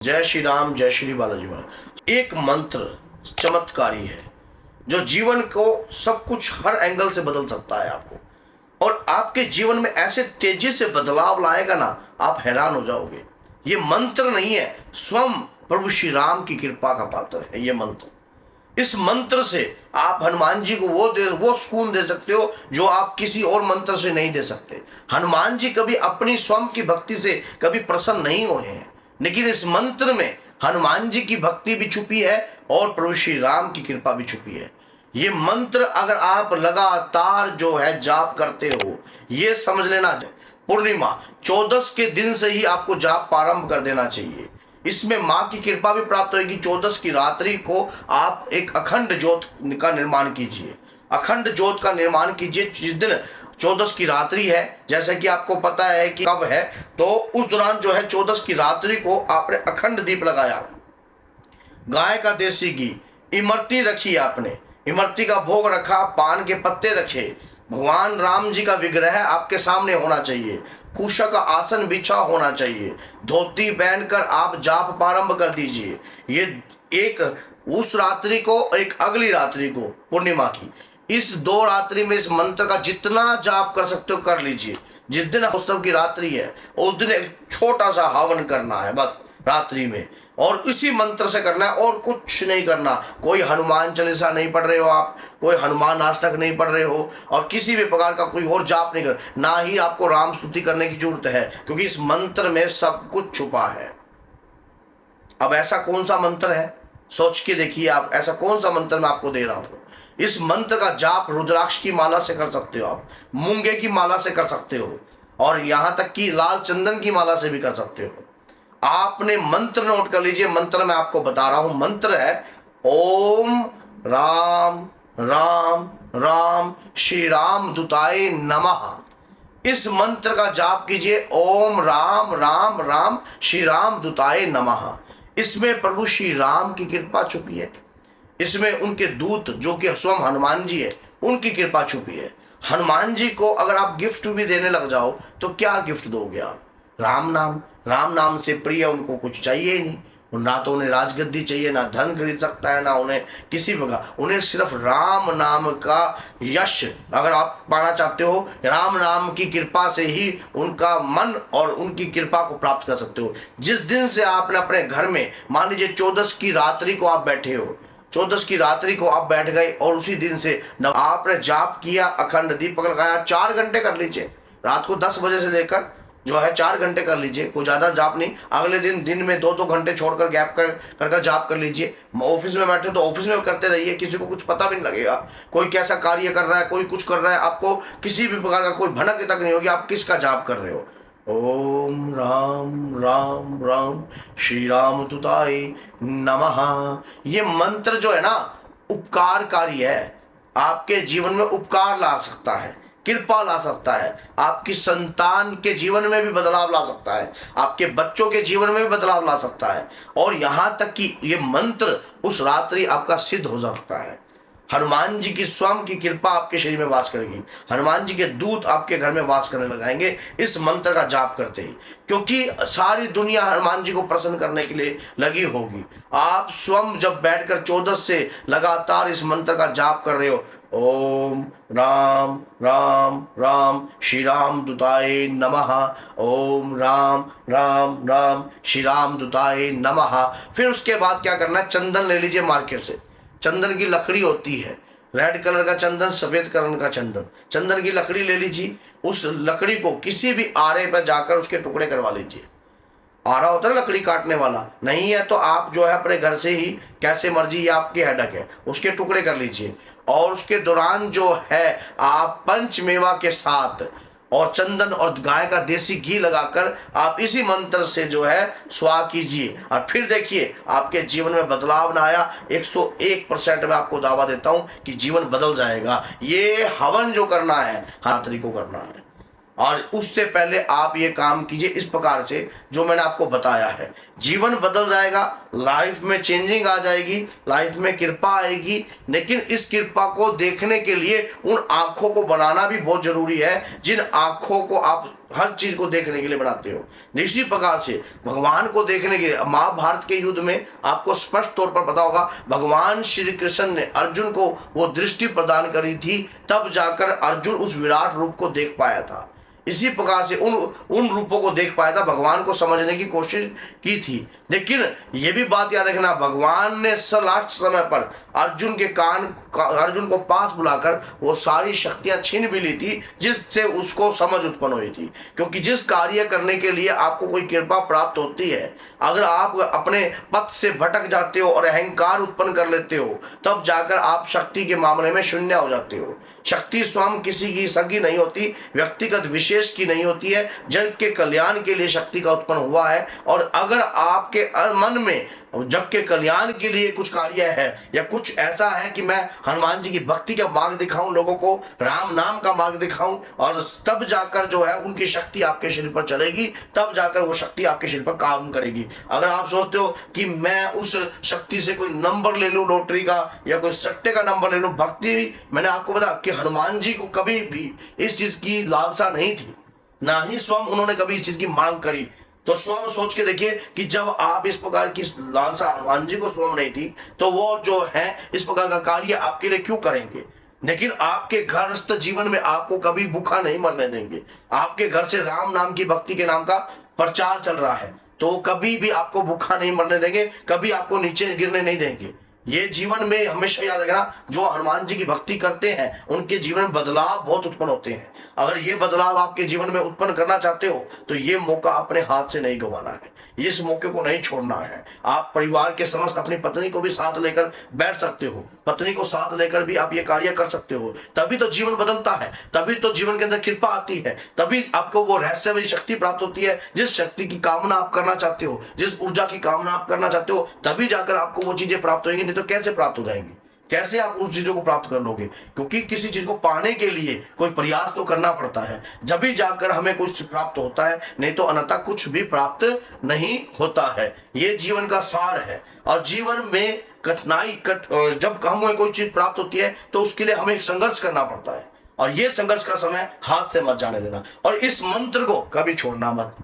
जय श्री राम, जय श्री बालाजी महाराज। एक मंत्र चमत्कारी है जो जीवन को सब कुछ हर एंगल से बदल सकता है आपको, और आपके जीवन में ऐसे तेजी से बदलाव लाएगा ना, आप हैरान हो जाओगे। ये मंत्र नहीं है, स्वयं प्रभु श्री राम की कृपा का पात्र है ये मंत्र। इस मंत्र से आप हनुमान जी को वो सुकून दे सकते हो जो आप किसी और मंत्र से नहीं दे सकते। हनुमान जी कभी अपनी स्वयं की भक्ति से कभी प्रसन्न नहीं हुए हैं, लेकिन इस मंत्र में हनुमान जी की भक्ति भी छुपी है और प्रभु श्री राम की कृपा भी छुपी है। ये मंत्र अगर आप लगातार जो है जाप करते हो, ये समझ लेना, पूर्णिमा 14 के दिन से ही आपको जाप प्रारंभ कर देना चाहिए। इसमें माँ की कृपा भी प्राप्त होगी। 14 की रात्रि को आप एक अखंड ज्योत का निर्माण कीजिए। अखंड ज्योत का निर्माण कीजिए। जिस दिन 14 की रात्रि है, जैसे कि आपको पता है कि कब है, तो उस दौरान जो है 14 की रात्रि को आपने अखंड दीप लगाया, गाय का देसी घी, इमरती रखी, आपने इमरती का भोग रखा, पान के पत्ते रखे, भगवान राम जी का विग्रह आपके सामने होना चाहिए, कुशा का आसन बिछा होना चाहिए, धोती पहनकर आप जाप प्रारंभ कर दीजिए। ये एक उस रात्रि को, एक अगली रात्रि को, पूर्णिमा की, इस 2 रात्रि में इस मंत्र का जितना जाप कर सकते हो कर लीजिए। जिस दिन उत्सव की रात्रि है उस दिन एक छोटा सा हवन करना है बस रात्रि में, और इसी मंत्र से करना है और कुछ नहीं करना। कोई हनुमान चालीसा नहीं पढ़ रहे हो आप, कोई हनुमान अष्टक नहीं पढ़ रहे हो, और किसी भी प्रकार का कोई और जाप नहीं कर, ना ही आपको राम स्तुति करने की जरूरत है, क्योंकि इस मंत्र में सब कुछ छुपा है। अब ऐसा कौन सा मंत्र है, सोच के देखिए आप, ऐसा कौन सा मंत्र मैं आपको दे रहा हूं। इस मंत्र का जाप रुद्राक्ष की माला से कर सकते हो आप, मूंगे की माला से कर सकते हो, और यहां तक कि लाल चंदन की माला से भी कर सकते हो। आपने मंत्र नोट कर लीजिए। मंत्र मैं आपको बता रहा हूं, मंत्र है ओम राम राम राम श्री राम दूताय नमः। इस मंत्र का जाप कीजिए, ओम राम राम राम श्री राम दूताय नमः। इसमें प्रभु श्री राम की कृपा छुपी है, इसमें उनके दूत जो कि स्वयं हनुमान जी है उनकी कृपा छुपी है। हनुमान जी को अगर आप गिफ्ट भी देने लग जाओ तो क्या गिफ्ट दोगे आप? राम नाम। राम नाम से प्रिय उनको कुछ चाहिए ही नहीं। ना तो उन्हें राजगद्दी चाहिए, ना धन खरीद सकता है, ना उन्हें किसी प्रकार, उन्हें सिर्फ राम नाम का यश अगर आप पाना चाहते हो, राम नाम की कृपा से ही उनका मन और उनकी कृपा को प्राप्त कर सकते हो। जिस दिन से आपने अपने घर में, मान लीजिए 14 की रात्रि को आप बैठे हो, 14 की रात्रि को आप बैठ गए और उसी दिन से आपने जाप किया, अखंड दीपक लगाया, 4 घंटे कर लीजिए, रात को 10 बजे से लेकर जो है 4 घंटे कर लीजिए, कोई ज़्यादा जाप नहीं। अगले दिन में 2-2 घंटे छोड़कर गैप कर जाप कर लीजिए। ऑफिस में बैठे तो ऑफिस में करते रहिए, किसी को कुछ पता भी नहीं लगेगा। कोई कैसा कार्य कर रहा है, कोई कुछ कर रहा है, आपको किसी भी प्रकार का कोई भनक तक नहीं होगी आप किसका जाप कर रहे हो। ओम राम राम राम श्री राम दूताय नमः। ये मंत्र जो है ना, उपकारकारी है, आपके जीवन में उपकार ला सकता है, कृपा ला सकता है, आपकी संतान के जीवन में भी बदलाव ला सकता है, आपके बच्चों के जीवन में भी बदलाव ला सकता है, और यहां तक कि ये मंत्र उस रात्रि आपका सिद्ध हो सकता है। हनुमान जी की स्वयं की कृपा आपके शरीर में वास करेगी, हनुमान जी के दूत आपके घर में वास करने लगाएंगे इस मंत्र का जाप करते ही, क्योंकि सारी दुनिया हनुमान जी को प्रसन्न करने के लिए लगी होगी। आप स्वयं जब बैठकर 14 से लगातार इस मंत्र का जाप कर रहे हो, ओम राम राम राम श्री राम दूताय नमः, ओम राम राम राम श्री राम दूताय नमः। फिर उसके बाद क्या करना है, चंदन ले लीजिए मार्केट से। चंदन की लकड़ी होती है, रेड कलर का चंदन, सफेद कलर का चंदन, चंदन की लकड़ी ले लीजिए। उस लकड़ी को किसी भी आरे पर जाकर उसके टुकड़े करवा लीजिए। आरा होता है लकड़ी काटने वाला, नहीं है तो आप जो है अपने घर से ही कैसे मर्जी, ये आपकी हेडक है, उसके टुकड़े कर लीजिए। और उसके दौरान जो है आप पंचमेवा के साथ और चंदन और गाय का देसी घी लगाकर आप इसी मंत्र से जो है स्वाहा कीजिए, और फिर देखिए आपके जीवन में बदलाव ना आया, 101% मैं आपको दावा देता हूं कि जीवन बदल जाएगा। ये हवन जो करना है रात्रि को करना है, और उससे पहले आप ये काम कीजिए इस प्रकार से जो मैंने आपको बताया है। जीवन बदल जाएगा, लाइफ में चेंजिंग आ जाएगी, लाइफ में कृपा आएगी। लेकिन इस कृपा को देखने के लिए उन आंखों को बनाना भी बहुत जरूरी है, जिन आंखों को आप हर चीज को देखने के लिए बनाते हो। इसी प्रकार से भगवान को देखने के लिए महाभारत के युद्ध में आपको स्पष्ट तौर पर पता होगा, भगवान श्री कृष्ण ने अर्जुन को वो दृष्टि प्रदान करी थी, तब जाकर अर्जुन उस विराट रूप को देख पाया था। इसी प्रकार से उन रूपों को देख पाया था, भगवान को समझने की कोशिश की थी। लेकिन ये भी बात याद रखना, भगवान ने लास्ट समय पर अर्जुन को पास बुलाकर वो सारी शक्तियां छीन भी ली थी, जिससे उसको समझ उत्पन्न हुई थी। क्योंकि जिस कार्य करने के लिए आपको कोई कृपा प्राप्त होती है, अगर आप अपने पथ से भटक जाते हो और अहंकार उत्पन्न कर लेते हो, तब जाकर आप शक्ति के मामले में शून्य हो जाते हो। शक्ति स्वयं किसी की सगी नहीं होती, व्यक्तिगत विशेष की नहीं होती है, जग के कल्याण के लिए शक्ति का उत्पन्न हुआ है। और अगर आपके मन में जग के कल्याण के लिए कुछ कार्य है या कुछ ऐसा है कि मैं हनुमान जी की भक्ति का मार्ग दिखाऊं, लोगों को राम नाम का मार्ग दिखाऊं, और तब जाकर जो है उनकी शक्ति आपके शरीर पर चलेगी, तब जाकर वो शक्ति आपके शरीर पर काम करेगी। अगर आप सोचते हो कि मैं उस शक्ति से कोई नंबर ले लूं लॉटरी का या कोई सट्टे का नंबर ले लूं, भक्ति, मैंने आपको बताया कि हनुमान जी को कभी भी इस चीज की लालसा नहीं थी, ना ही स्वयं उन्होंने कभी इस चीज की मांग करी। तो स्वयं सोच के देखिए कि जब आप इस प्रकार की लालसा हनुमान जी को स्वयं नहीं थी, तो वो जो है इस प्रकार का कार्य आपके लिए क्यों करेंगे। लेकिन आपके घरस्थ जीवन में आपको कभी भूखा नहीं मरने देंगे। आपके घर से राम नाम की भक्ति के नाम का प्रचार चल रहा है, तो कभी भी आपको भूखा नहीं मरने देंगे, कभी आपको नीचे गिरने नहीं देंगे। ये जीवन में हमेशा याद रखना, जो हनुमान जी की भक्ति करते हैं उनके जीवन में बदलाव बहुत उत्पन्न होते हैं। अगर ये बदलाव आपके जीवन में उत्पन्न करना चाहते हो, तो ये मौका अपने हाथ से नहीं गंवाना है, इस मौके को नहीं छोड़ना है। आप परिवार के समस्त अपनी पत्नी को भी साथ लेकर बैठ सकते हो, पत्नी को साथ लेकर भी आप ये कार्य कर सकते हो। तभी तो जीवन बदलता है, तभी तो जीवन के अंदर कृपा आती है, तभी आपको वो रहस्यमयी शक्ति प्राप्त होती है। जिस शक्ति की कामना आप करना चाहते हो, जिस ऊर्जा की कामना आप करना चाहते हो, तभी जाकर आपको वो चीजें प्राप्त होंगी। नहीं तो कैसे प्राप्त हो जाएंगी, कैसे आप उस चीजों को प्राप्त कर लोगे। क्योंकि किसी चीज को पाने के लिए कोई प्रयास तो करना पड़ता है, जब भी जाकर हमें कुछ प्राप्त होता है, नहीं तो अन्यथा कुछ भी प्राप्त नहीं होता है। ये जीवन का सार है। और जीवन में जब हमें कोई चीज प्राप्त होती है, तो उसके लिए हमें संघर्ष करना पड़ता है, और ये संघर्ष का समय हाथ से मत जाने देना। और इस मंत्र को कभी छोड़ना मत।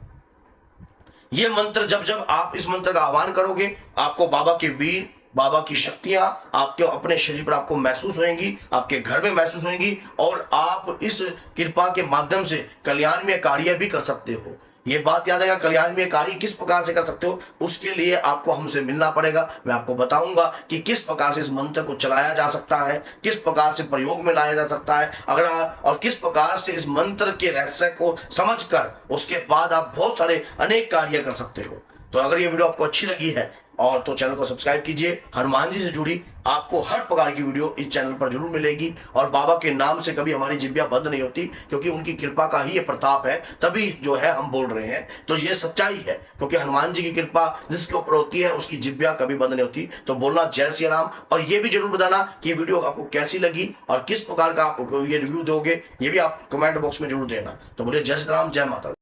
ये मंत्र जब आप इस मंत्र का आह्वान करोगे, आपको बाबा के वीर, बाबा की शक्तियां आपके अपने शरीर पर आपको महसूस होंगी, आपके घर में महसूस होंगी, और आप इस कृपा के माध्यम से कल्याणमय कार्य भी कर सकते हो। ये बात याद रखना, कल्याणमय कार्य किस प्रकार से कर सकते हो, उसके लिए आपको हमसे मिलना पड़ेगा। मैं आपको बताऊंगा कि किस प्रकार से इस मंत्र को चलाया जा सकता है, किस प्रकार से प्रयोग में लाया जा सकता है, और किस प्रकार से इस मंत्र के रहस्य को समझकर उसके बाद आप बहुत सारे अनेक कार्य कर सकते हो। तो अगर ये वीडियो आपको अच्छी लगी है और तो चैनल को सब्सक्राइब कीजिए। हनुमान जी से जुड़ी आपको हर प्रकार की वीडियो इस चैनल पर जरूर मिलेगी। और बाबा के नाम से कभी हमारी जिब्बियां बंद नहीं होती, क्योंकि उनकी कृपा का ही ये प्रताप है, तभी जो है हम बोल रहे हैं। तो ये सच्चाई है, क्योंकि हनुमान जी की कृपा जिसके ऊपर होती है उसकी जिब्बियां कभी बंद नहीं होती। तो बोलना जय श्री राम। और ये भी जरूर बताना कि वीडियो आपको कैसी लगी और किस प्रकार का आप ये रिव्यू दोगे, ये भी आप कमेंट बॉक्स में जरूर देना। तो बोलिए जय श्री राम, जय माता।